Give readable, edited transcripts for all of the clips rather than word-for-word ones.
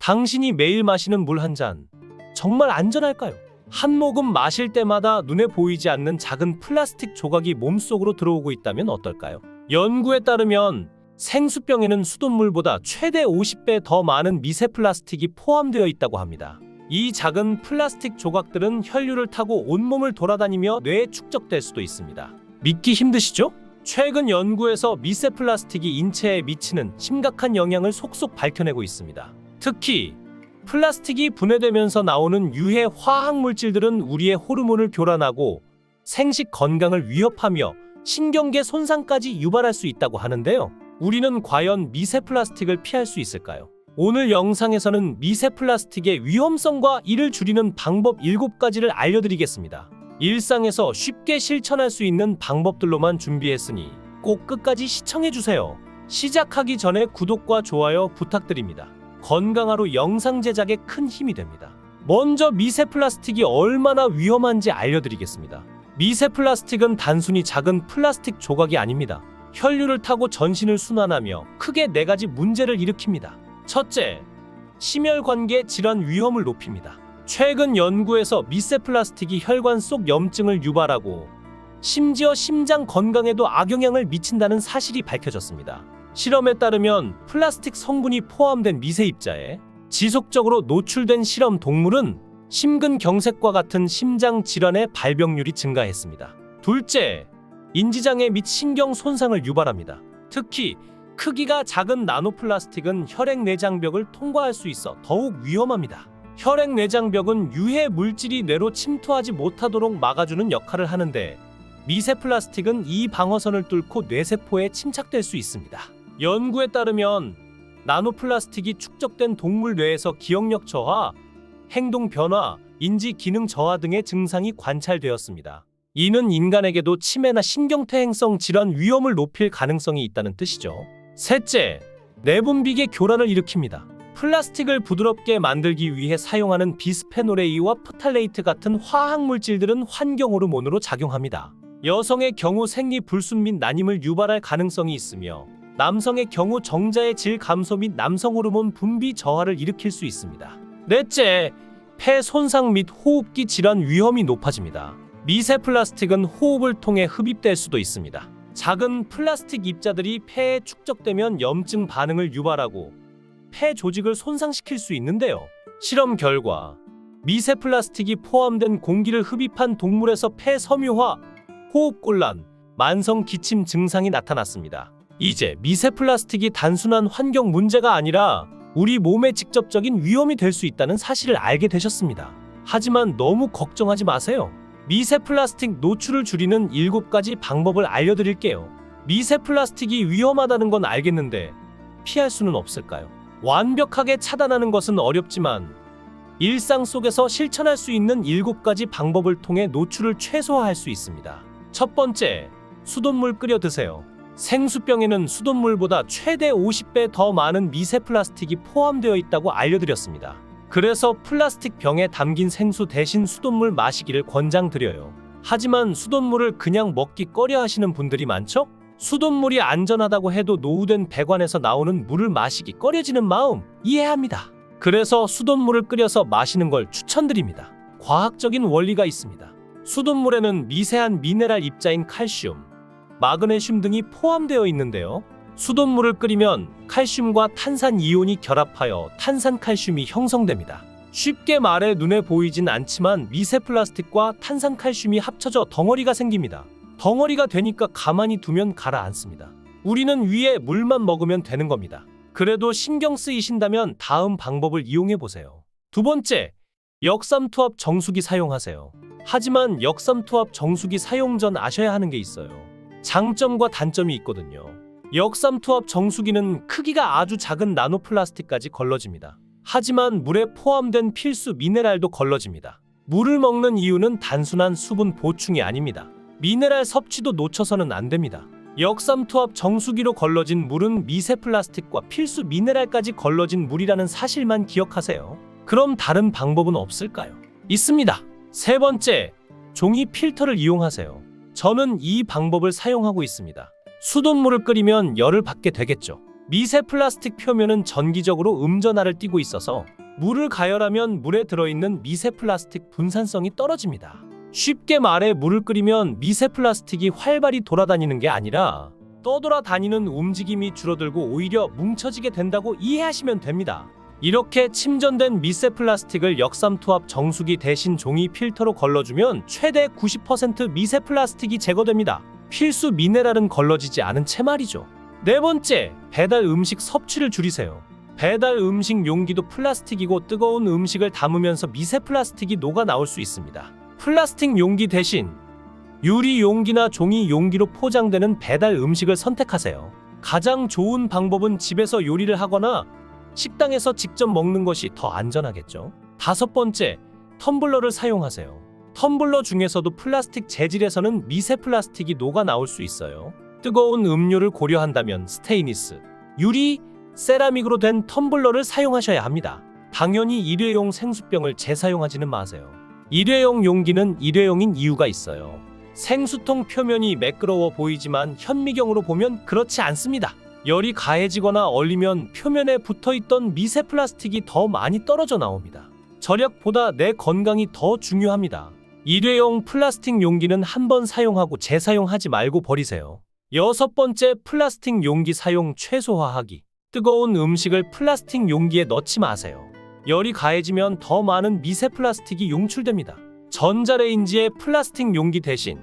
당신이 매일 마시는 물 한 잔, 정말 안전할까요? 한 모금 마실 때마다 눈에 보이지 않는 작은 플라스틱 조각이 몸속으로 들어오고 있다면 어떨까요? 연구에 따르면 생수병에는 수돗물보다 최대 50배 더 많은 미세 플라스틱이 포함되어 있다고 합니다. 이 작은 플라스틱 조각들은 혈류를 타고 온몸을 돌아다니며 뇌에 축적될 수도 있습니다. 믿기 힘드시죠? 최근 연구에서 미세 플라스틱이 인체에 미치는 심각한 영향을 속속 밝혀내고 있습니다. 특히 플라스틱이 분해되면서 나오는 유해 화학 물질들은 우리의 호르몬을 교란하고 생식 건강을 위협하며 신경계 손상까지 유발할 수 있다고 하는데요. 우리는 과연 미세 플라스틱을 피할 수 있을까요? 오늘 영상에서는 미세 플라스틱의 위험성과 이를 줄이는 방법 7가지를 알려드리겠습니다. 일상에서 쉽게 실천할 수 있는 방법들로만 준비했으니 꼭 끝까지 시청해주세요. 시작하기 전에 구독과 좋아요 부탁드립니다. 건강하루 영상 제작에 큰 힘이 됩니다. 먼저 미세 플라스틱이 얼마나 위험한지 알려드리겠습니다. 미세 플라스틱은 단순히 작은 플라스틱 조각이 아닙니다. 혈류를 타고 전신을 순환하며 크게 4가지 문제를 일으킵니다. 첫째, 심혈관계 질환 위험을 높입니다. 최근 연구에서 미세 플라스틱이 혈관 속 염증을 유발하고 심지어 심장 건강에도 악영향을 미친다는 사실이 밝혀졌습니다. 실험에 따르면 플라스틱 성분이 포함된 미세 입자에 지속적으로 노출된 실험 동물은 심근경색과 같은 심장 질환의 발병률이 증가했습니다. 둘째, 인지장애 및 신경 손상을 유발합니다. 특히 크기가 작은 나노플라스틱은 혈액내장벽을 통과할 수 있어 더욱 위험합니다. 혈액내장벽은 유해 물질이 뇌로 침투하지 못하도록 막아주는 역할을 하는데 미세 플라스틱은 이 방어선을 뚫고 뇌세포에 침착될 수 있습니다. 연구에 따르면 나노플라스틱이 축적된 동물 뇌에서 기억력 저하, 행동 변화, 인지 기능 저하 등의 증상이 관찰되었습니다. 이는 인간에게도 치매나 신경퇴행성 질환 위험을 높일 가능성이 있다는 뜻이죠. 셋째, 내분비계 교란을 일으킵니다. 플라스틱을 부드럽게 만들기 위해 사용하는 비스페놀 A와 프탈레이트 같은 화학물질들은 환경 호르몬으로 작용합니다. 여성의 경우 생리 불순 및 난임을 유발할 가능성이 있으며 남성의 경우 정자의 질 감소 및 남성 호르몬 분비 저하를 일으킬 수 있습니다. 넷째, 폐 손상 및 호흡기 질환 위험이 높아집니다. 미세 플라스틱은 호흡을 통해 흡입될 수도 있습니다. 작은 플라스틱 입자들이 폐에 축적되면 염증 반응을 유발하고 폐 조직을 손상시킬 수 있는데요. 실험 결과 미세 플라스틱이 포함된 공기를 흡입한 동물에서 폐 섬유화, 호흡곤란, 만성 기침 증상이 나타났습니다. 이제 미세 플라스틱이 단순한 환경 문제가 아니라 우리 몸에 직접적인 위험이 될 수 있다는 사실을 알게 되셨습니다. 하지만 너무 걱정하지 마세요. 미세 플라스틱 노출을 줄이는 7가지 방법을 알려드릴게요. 미세 플라스틱이 위험하다는 건 알겠는데 피할 수는 없을까요? 완벽하게 차단하는 것은 어렵지만 일상 속에서 실천할 수 있는 7가지 방법을 통해 노출을 최소화할 수 있습니다. 첫 번째, 수돗물 끓여 드세요. 생수병에는 수돗물보다 최대 50배 더 많은 미세 플라스틱이 포함되어 있다고 알려드렸습니다. 그래서 플라스틱 병에 담긴 생수 대신 수돗물 마시기를 권장드려요. 하지만 수돗물을 그냥 먹기 꺼려 하시는 분들이 많죠? 수돗물이 안전하다고 해도 노후된 배관에서 나오는 물을 마시기 꺼려지는 마음 이해합니다. 그래서 수돗물을 끓여서 마시는 걸 추천드립니다. 과학적인 원리가 있습니다. 수돗물에는 미세한 미네랄 입자인 칼슘, 마그네슘 등이 포함되어 있는데요. 수돗물을 끓이면 칼슘과 탄산 이온이 결합하여 탄산칼슘이 형성됩니다. 쉽게 말해 눈에 보이진 않지만 미세 플라스틱과 탄산칼슘이 합쳐져 덩어리가 생깁니다. 덩어리가 되니까 가만히 두면 가라앉습니다. 우리는 위에 물만 먹으면 되는 겁니다. 그래도 신경 쓰이신다면 다음 방법을 이용해 보세요. 두 번째, 역삼투압 정수기 사용하세요. 하지만 역삼투압 정수기 사용 전 아셔야 하는 게 있어요. 장점과 단점이 있거든요. 역삼투압 정수기는 크기가 아주 작은 나노플라스틱까지 걸러집니다. 하지만 물에 포함된 필수 미네랄도 걸러집니다. 물을 먹는 이유는 단순한 수분 보충이 아닙니다. 미네랄 섭취도 놓쳐서는 안 됩니다. 역삼투압 정수기로 걸러진 물은 미세 플라스틱과 필수 미네랄까지 걸러진 물이라는 사실만 기억하세요. 그럼 다른 방법은 없을까요? 있습니다. 세 번째, 종이 필터를 이용하세요. 저는 이 방법을 사용하고 있습니다. 수돗물을 끓이면 열을 받게 되겠죠. 미세 플라스틱 표면은 전기적으로 음전하를 띠고 있어서 물을 가열하면 물에 들어있는 미세 플라스틱 분산성이 떨어집니다. 쉽게 말해 물을 끓이면 미세 플라스틱이 활발히 돌아다니는 게 아니라 떠돌아다니는 움직임이 줄어들고 오히려 뭉쳐지게 된다고 이해하시면 됩니다. 이렇게 침전된 미세 플라스틱을 역삼투압 정수기 대신 종이 필터로 걸러주면 최대 90% 미세 플라스틱이 제거됩니다. 필수 미네랄은 걸러지지 않은 채 말이죠. 네 번째, 배달 음식 섭취를 줄이세요. 배달 음식 용기도 플라스틱이고 뜨거운 음식을 담으면서 미세 플라스틱이 녹아 나올 수 있습니다. 플라스틱 용기 대신 유리 용기나 종이 용기로 포장되는 배달 음식을 선택하세요. 가장 좋은 방법은 집에서 요리를 하거나 식당에서 직접 먹는 것이 더 안전하겠죠. 다섯 번째, 텀블러를 사용하세요. 텀블러 중에서도 플라스틱 재질에서는 미세 플라스틱이 녹아 나올 수 있어요. 뜨거운 음료를 고려한다면 스테인리스, 유리, 세라믹으로 된 텀블러를 사용하셔야 합니다. 당연히 일회용 생수병을 재사용하지는 마세요. 일회용 용기는 일회용인 이유가 있어요. 생수통 표면이 매끄러워 보이지만 현미경으로 보면 그렇지 않습니다. 열이 가해지거나 얼리면 표면에 붙어있던 미세 플라스틱이 더 많이 떨어져 나옵니다. 절약보다 내 건강이 더 중요합니다. 일회용 플라스틱 용기는 한 번 사용하고 재사용하지 말고 버리세요. 여섯 번째, 플라스틱 용기 사용 최소화하기. 뜨거운 음식을 플라스틱 용기에 넣지 마세요. 열이 가해지면 더 많은 미세 플라스틱이 용출됩니다. 전자레인지에 플라스틱 용기 대신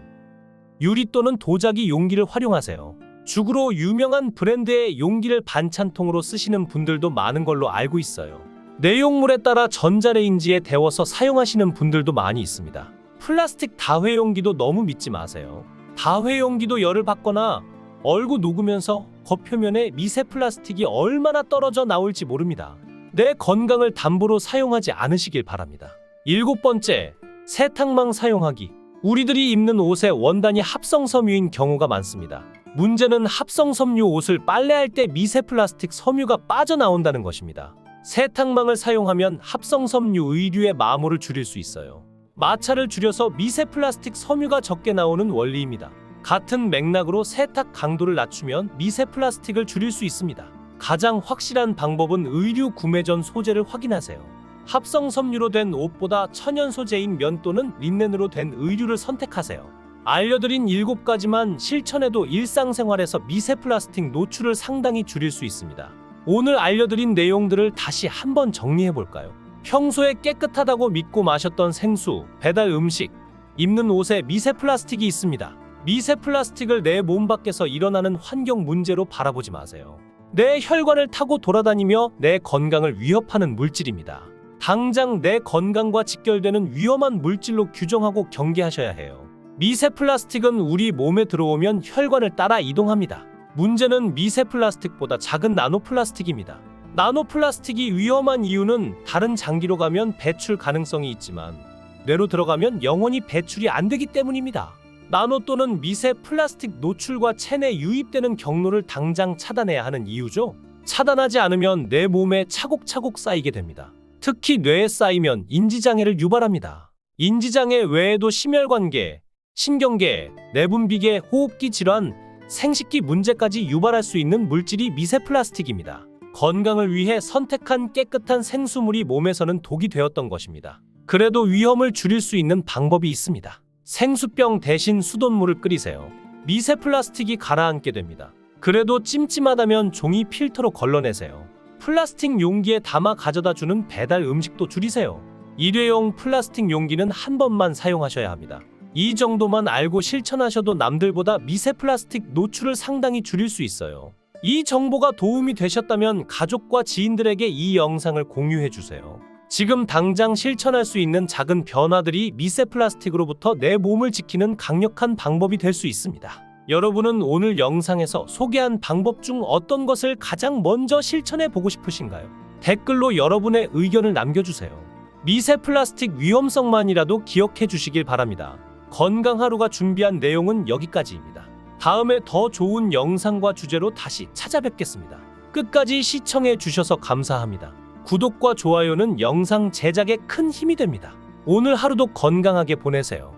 유리 또는 도자기 용기를 활용하세요. 죽으로 유명한 브랜드의 용기를 반찬통으로 쓰시는 분들도 많은 걸로 알고 있어요. 내용물에 따라 전자레인지에 데워서 사용하시는 분들도 많이 있습니다. 플라스틱 다회용기도 너무 믿지 마세요. 다회용기도 열을 받거나 얼고 녹으면서 겉표면에 미세 플라스틱이 얼마나 떨어져 나올지 모릅니다. 내 건강을 담보로 사용하지 않으시길 바랍니다. 일곱 번째, 세탁망 사용하기. 우리들이 입는 옷의 원단이 합성섬유인 경우가 많습니다. 문제는 합성섬유 옷을 빨래할 때 미세 플라스틱 섬유가 빠져나온다는 것입니다. 세탁망을 사용하면 합성섬유 의류의 마모를 줄일 수 있어요. 마찰을 줄여서 미세 플라스틱 섬유가 적게 나오는 원리입니다. 같은 맥락으로 세탁 강도를 낮추면 미세 플라스틱을 줄일 수 있습니다. 가장 확실한 방법은 의류 구매 전 소재를 확인하세요. 합성 섬유로 된 옷보다 천연 소재인 면 또는 린넨으로 된 의류를 선택하세요. 알려드린 7가지만 실천해도 일상생활에서 미세 플라스틱 노출을 상당히 줄일 수 있습니다. 오늘 알려드린 내용들을 다시 한번 정리해볼까요? 평소에 깨끗하다고 믿고 마셨던 생수, 배달 음식, 입는 옷에 미세 플라스틱이 있습니다. 미세 플라스틱을 내 몸 밖에서 일어나는 환경 문제로 바라보지 마세요. 내 혈관을 타고 돌아다니며 내 건강을 위협하는 물질입니다. 당장 내 건강과 직결되는 위험한 물질로 규정하고 경계하셔야 해요. 미세 플라스틱은 우리 몸에 들어오면 혈관을 따라 이동합니다. 문제는 미세 플라스틱보다 작은 나노 플라스틱입니다. 나노 플라스틱이 위험한 이유는 다른 장기로 가면 배출 가능성이 있지만 뇌로 들어가면 영원히 배출이 안 되기 때문입니다. 나노 또는 미세 플라스틱 노출과 체내 유입되는 경로를 당장 차단해야 하는 이유죠. 차단하지 않으면 내 몸에 차곡차곡 쌓이게 됩니다. 특히 뇌에 쌓이면 인지장애를 유발합니다. 인지장애 외에도 심혈관계, 신경계, 내분비계, 호흡기 질환, 생식기 문제까지 유발할 수 있는 물질이 미세 플라스틱입니다. 건강을 위해 선택한 깨끗한 생수물이 몸에서는 독이 되었던 것입니다. 그래도 위험을 줄일 수 있는 방법이 있습니다. 생수병 대신 수돗물을 끓이세요. 미세 플라스틱이 가라앉게 됩니다. 그래도 찜찜하다면 종이 필터로 걸러내세요. 플라스틱 용기에 담아 가져다 주는 배달 음식도 줄이세요. 일회용 플라스틱 용기는 한 번만 사용하셔야 합니다. 이 정도만 알고 실천하셔도 남들보다 미세 플라스틱 노출을 상당히 줄일 수 있어요. 이 정보가 도움이 되셨다면 가족과 지인들에게 이 영상을 공유해 주세요. 지금 당장 실천할 수 있는 작은 변화들이 미세 플라스틱으로부터 내 몸을 지키는 강력한 방법이 될 수 있습니다. 여러분은 오늘 영상에서 소개한 방법 중 어떤 것을 가장 먼저 실천해 보고 싶으신가요? 댓글로 여러분의 의견을 남겨주세요. 미세 플라스틱 위험성만이라도 기억해 주시길 바랍니다. 건강하루가 준비한 내용은 여기까지입니다. 다음에 더 좋은 영상과 주제로 다시 찾아뵙겠습니다. 끝까지 시청해 주셔서 감사합니다. 구독과 좋아요는 영상 제작에 큰 힘이 됩니다. 오늘 하루도 건강하게 보내세요.